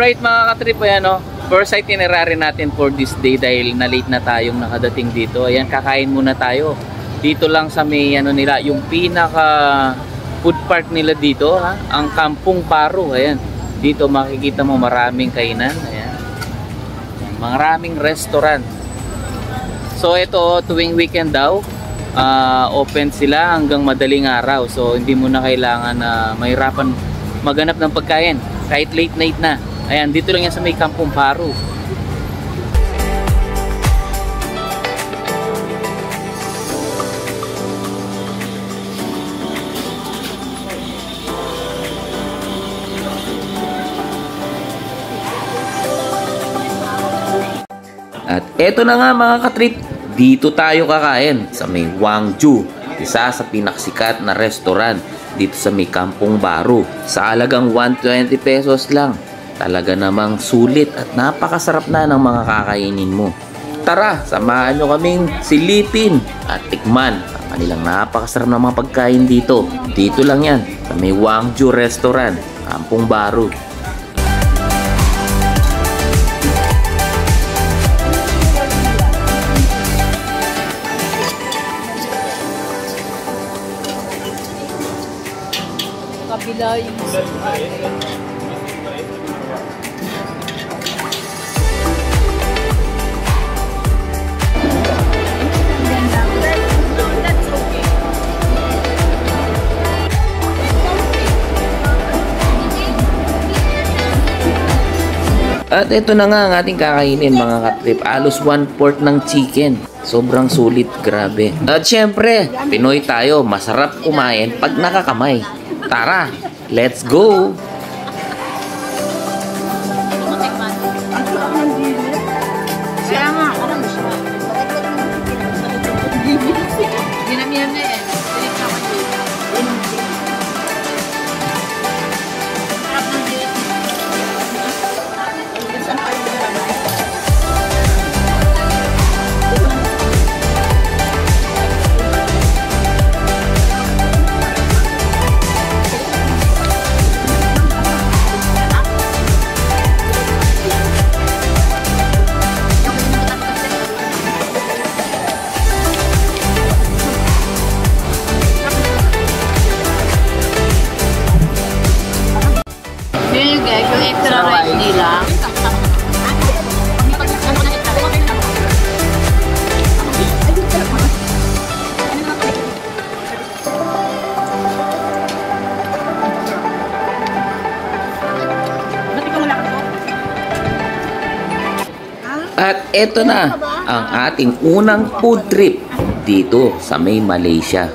Right mga katrip, ayan o. First itinerary natin for this day dahil na late na tayong nakadating dito. Ayan, kakain muna tayo. Dito lang sa may ano nila, yung pinaka food park nila dito, ha? Ang Kampung Paro. Ayan. Dito makikita mo maraming kainan. Ayan. Maraming restaurant. So ito, tuwing weekend daw, open sila hanggang madaling araw. So hindi mo na kailangan na mahirapan maghanap ng pagkain kahit late night na. Ayan, dito lang yan sa may Kampung Paro. At eto na nga mga katrip, dito tayo kakain sa may Wangju, isa sa pinaksikat na restaurant dito sa may Kampung Paro. Sa halagang 120 pesos lang. Talaga namang sulit at napakasarap na ng mga kakainin mo. Tara, samahan nyo kaming silipin at tikman ang kanilang napakasarap na mga pagkain dito. Dito lang yan sa may Wangju Restaurant, Kampung Paro. Kabila yung At ito na nga ang ating kakainin mga katrip. Alos 1/4 ng chicken. Sobrang sulit, grabe. At syempre, Pinoy tayo. Masarap kumain pag nakakamay. Tara, let's go! siya nga. Ginamihan na eh. Yung extra rice nila. At eto na ang ating unang food trip dito sa may Malaysia.